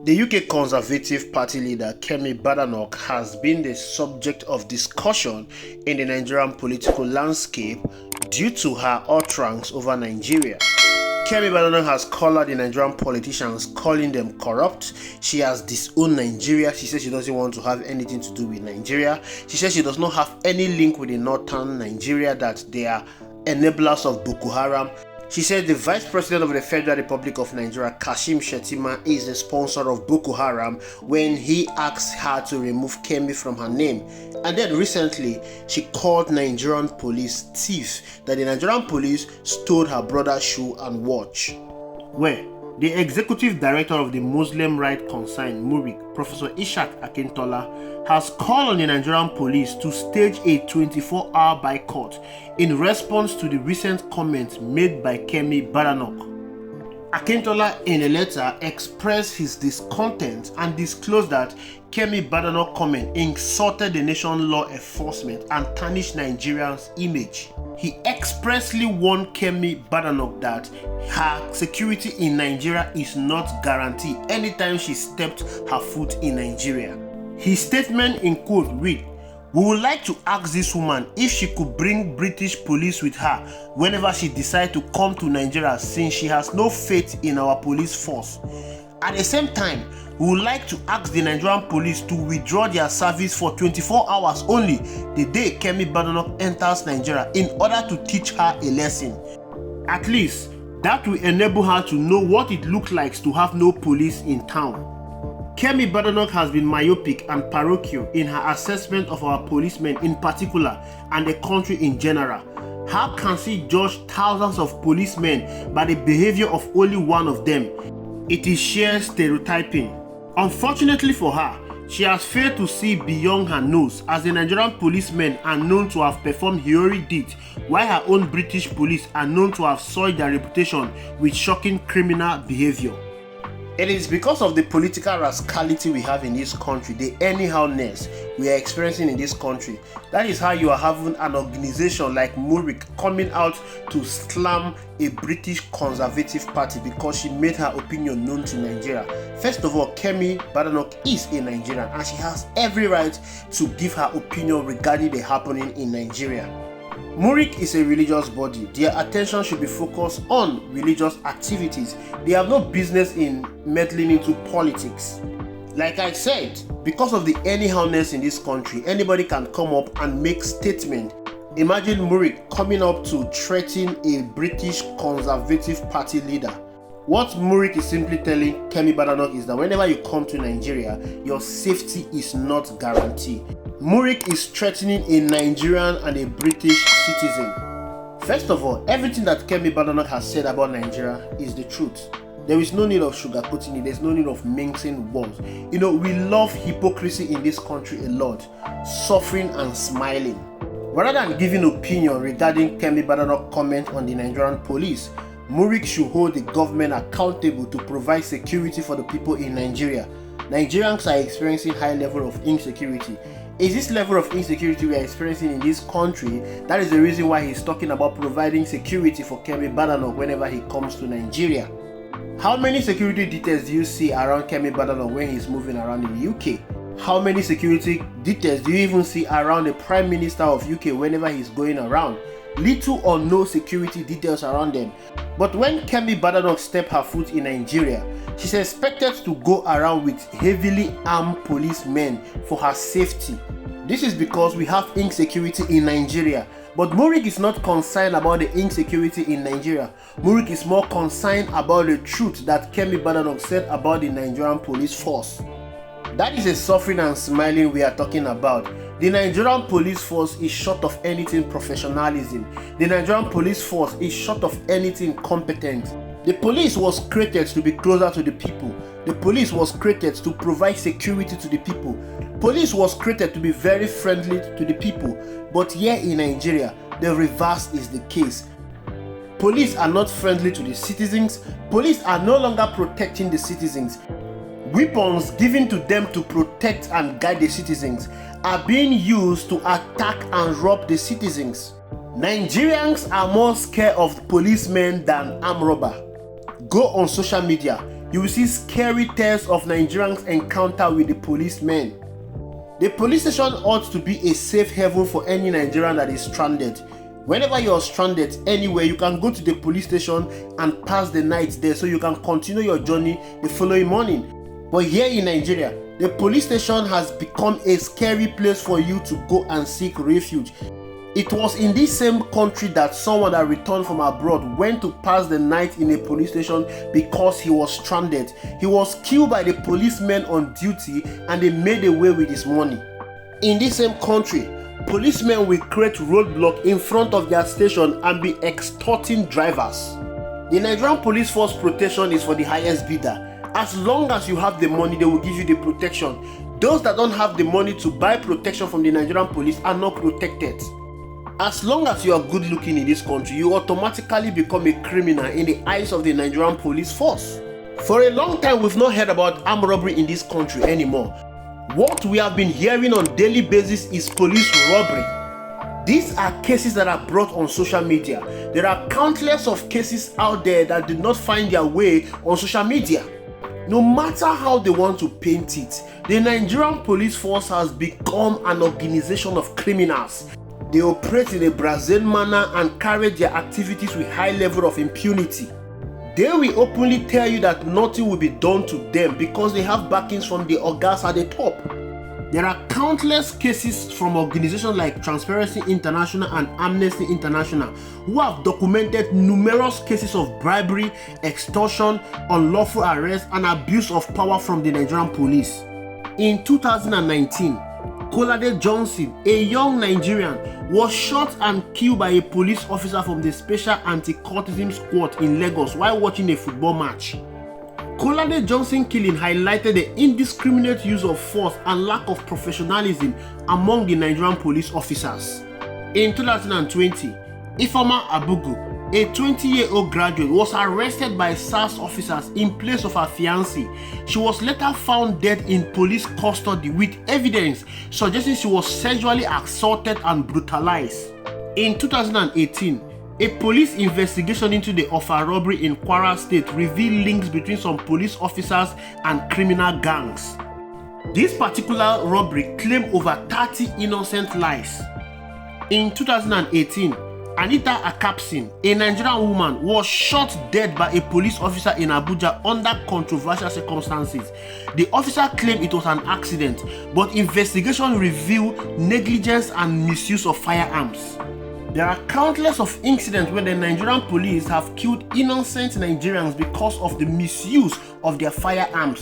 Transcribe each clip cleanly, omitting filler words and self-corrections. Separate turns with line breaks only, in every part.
The UK Conservative Party leader Kemi Badenoch has been the subject of discussion in the Nigerian political landscape due to her utterance over Nigeria. Kemi Badenoch has colored the Nigerian politicians, calling them corrupt. She has disowned Nigeria. She says she doesn't want to have anything to do with Nigeria. She says she does not have any link with the northern Nigeria, that they are enablers of Boko Haram. She said the Vice President of the Federal Republic of Nigeria, Kashim Shettima, is the sponsor of Boko Haram when he asked her to remove Kemi from her name. And then recently, she called Nigerian police thief, that the Nigerian police stole her brother's shoe and watch. Where the executive director of the Muslim Rights Concern, Muric, Professor Ishaq Akintola, has called on the Nigerian police to stage a 24-hour boycott in response to the recent comments made by Kemi Badenoch. Akintola, in a letter, expressed his discontent and disclosed that Kemi Badenoch's comment insulted the nation's law enforcement and tarnished Nigerians' image. He expressly warned Kemi Badenoch that her security in Nigeria is not guaranteed anytime she stepped her foot in Nigeria. His statement in quote read, "We would like to ask this woman if she could bring British police with her whenever she decides to come to Nigeria, since she has no faith in our police force. At the same time, we would like to ask the Nigerian police to withdraw their service for 24 hours only the day Kemi Badenoch enters Nigeria in order to teach her a lesson. At least, that will enable her to know what it looks like to have no police in town." Kemi Badenoch has been myopic and parochial in her assessment of our policemen in particular and the country in general. How can she judge thousands of policemen by the behavior of only one of them? It is sheer stereotyping. Unfortunately for her, she has failed to see beyond her nose, as the Nigerian policemen are known to have performed heroic deeds, while her own British police are known to have soiled their reputation with shocking criminal behavior. It is because of the political rascality we have in this country, the anyhowness we are experiencing in this country. That is how you are having an organization like Muric coming out to slam a British Conservative Party because she made her opinion known to Nigeria. First of all, Kemi Badenoch is a Nigerian and she has every right to give her opinion regarding the happening in Nigeria. Muric is a religious body. Their attention should be focused on religious activities. They have no business in meddling into politics. Like I said, because of the anyhowness in this country, anybody can come up and make statement. Imagine Muric coming up to threaten a British Conservative Party leader. What Muric is simply telling Kemi Badenoch is that whenever you come to Nigeria, your safety is not guaranteed. Muric is threatening a Nigerian and a British citizen. First of all, everything that Kemi Badenoch has said about Nigeria is the truth. There is no need of sugarcoating it. There's no need of mincing words. We love hypocrisy in this country a lot, suffering and smiling. Rather than giving opinion regarding Kemi Badenoch's comment on the Nigerian police, Muric should hold the government accountable to provide security for the people in Nigeria. Nigerians are experiencing high level of insecurity. Is this level of insecurity we are experiencing in this country? That is the reason why he's talking about providing security for Kemi Badenoch whenever he comes to Nigeria. How many security details do you see around Kemi Badenoch when he's moving around in the UK? How many security details do you even see around the Prime Minister of UK whenever he's going around? Little or no security details around them. But when Kemi Badenoch stepped her foot in Nigeria, she's expected to go around with heavily armed policemen for her safety. This is because we have insecurity in Nigeria. But Muric is not concerned about the insecurity in Nigeria. Muric is more concerned about the truth that Kemi Badenoch said about the Nigerian police force. That is a suffering and smiling we are talking about. The Nigerian police force is short of anything professionalism. The Nigerian police force is short of anything competent. The police was created to be closer to the people. The police was created to provide security to the people. Police was created to be very friendly to the people. But here in Nigeria, the reverse is the case. Police are not friendly to the citizens. Police are no longer protecting the citizens. Weapons given to them to protect and guide the citizens are being used to attack and rob the citizens. Nigerians are more scared of policemen than armed robbers. Go on social media, you will see scary tales of Nigerians' encounter with the policemen. The police station ought to be a safe haven for any Nigerian that is stranded. Whenever you are stranded anywhere, you can go to the police station and pass the night there so you can continue your journey the following morning. But here in Nigeria, the police station has become a scary place for you to go and seek refuge. It was in this same country that someone that returned from abroad went to pass the night in a police station because he was stranded. He was killed by the policemen on duty and they made away with his money. In this same country, policemen will create roadblock in front of their station and be extorting drivers. The Nigerian Police Force protection is for the highest bidder. As long as you have the money, they will give you the protection. Those that don't have the money to buy protection from the Nigerian police are not protected. As long as you are good looking in this country, you automatically become a criminal in the eyes of the Nigerian Police Force. For a long time, we've not heard about armed robbery in this country anymore. What we have been hearing on a daily basis is police robbery. These are cases that are brought on social media. There are countless of cases out there that did not find their way on social media. No matter how they want to paint it, the Nigerian Police Force has become an organization of criminals. They operate in a brazen manner and carry their activities with high level of impunity. They will openly tell you that nothing will be done to them because they have backings from the ogas at the top. There are countless cases from organizations like Transparency International and Amnesty International who have documented numerous cases of bribery, extortion, unlawful arrest, and abuse of power from the Nigerian police. In 2019, Kolade Johnson, a young Nigerian, was shot and killed by a police officer from the Special Anti-Cultism Squad in Lagos while watching a football match. Kolade Johnson killing highlighted the indiscriminate use of force and lack of professionalism among the Nigerian police officers. In 2020, Ifeoma Abugu, a 20-year-old graduate, was arrested by SARS officers in place of her fiancé. She was later found dead in police custody with evidence suggesting she was sexually assaulted and brutalized. In 2018, a police investigation into the Offa robbery in Kwara State revealed links between some police officers and criminal gangs. This particular robbery claimed over 30 innocent lives. In 2018, Anita Akapsin, a Nigerian woman, was shot dead by a police officer in Abuja under controversial circumstances. The officer claimed it was an accident, but investigation revealed negligence and misuse of firearms. There are countless of incidents where the Nigerian police have killed innocent Nigerians because of the misuse of their firearms.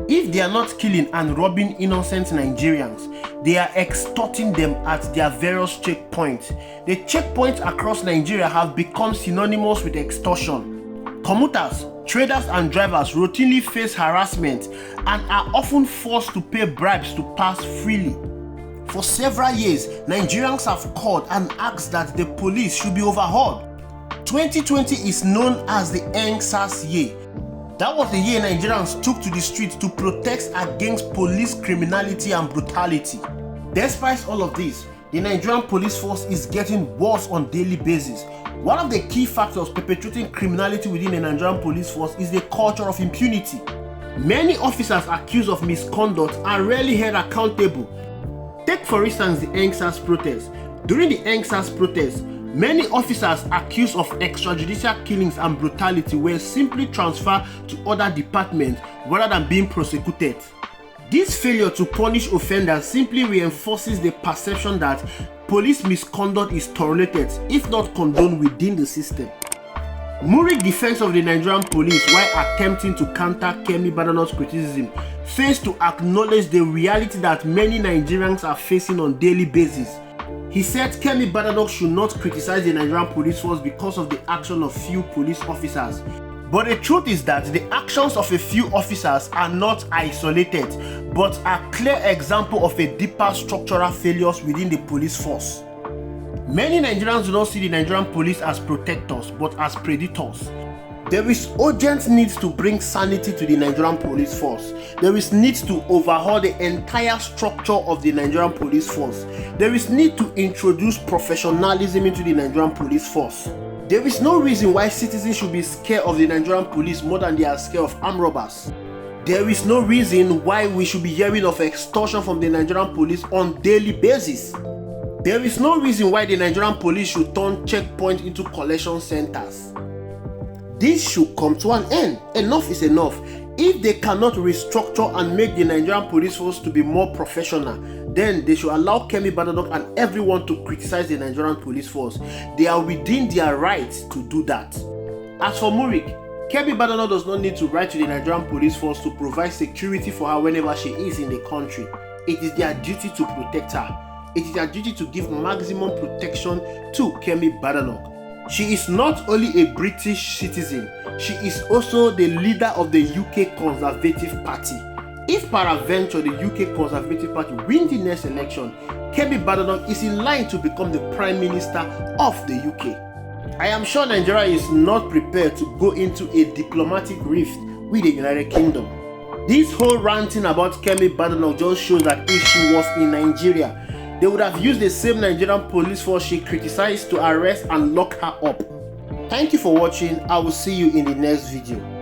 If they are not killing and robbing innocent Nigerians, they are extorting them at their various checkpoints. The checkpoints across Nigeria have become synonymous with extortion. Commuters, traders and drivers routinely face harassment and are often forced to pay bribes to pass freely. For several years, Nigerians have called and asked that the police should be overhauled. 2020 is known as the EndSARS year. That was the year Nigerians took to the streets to protest against police criminality and brutality. Despite all of this, the Nigerian police force is getting worse on a daily basis. One of the key factors perpetuating criminality within the Nigerian police force is the culture of impunity. Many officers accused of misconduct are rarely held accountable. Take for instance the EndSARS protest. During the EndSARS protest, many officers accused of extrajudicial killings and brutality were simply transferred to other departments rather than being prosecuted. This failure to punish offenders simply reinforces the perception that police misconduct is tolerated, if not condoned, within the system. Muric defense of the Nigerian police, while attempting to counter Kemi Badenoch's criticism, fails to acknowledge the reality that many Nigerians are facing on a daily basis. He said Kemi Badenoch should not criticize the Nigerian police force because of the action of few police officers. But the truth is that the actions of a few officers are not isolated, but are clear example of a deeper structural failures within the police force. Many Nigerians do not see the Nigerian police as protectors, but as predators. There is urgent need to bring sanity to the Nigerian police force. There is need to overhaul the entire structure of the Nigerian police force. There is need to introduce professionalism into the Nigerian police force. There is no reason why citizens should be scared of the Nigerian police more than they are scared of armed robbers. There is no reason why we should be hearing of extortion from the Nigerian police on a daily basis. There is no reason why the Nigerian police should turn checkpoints into collection centers. This should come to an end. Enough is enough. If they cannot restructure and make the Nigerian police force to be more professional, then they should allow Kemi, Badenoch and everyone to criticize the Nigerian police force. They are within their rights to do that. As for Muric, Kemi Badenoch does not need to write to the Nigerian police force to provide security for her whenever she is in the country. It is their duty to protect her. It is their duty to give maximum protection to Kemi Badenoch. She is not only a British citizen, she is also the leader of the UK Conservative Party. If peradventure the UK Conservative Party win the next election, Kemi Badenoch is in line to become the Prime Minister of the UK. I am sure Nigeria is not prepared to go into a diplomatic rift with the United Kingdom. This whole ranting about Kemi Badenoch just shows that if she was in Nigeria, they would have used the same Nigerian police force she criticized to arrest and lock her up. Thank you for watching. I will see you in the next video.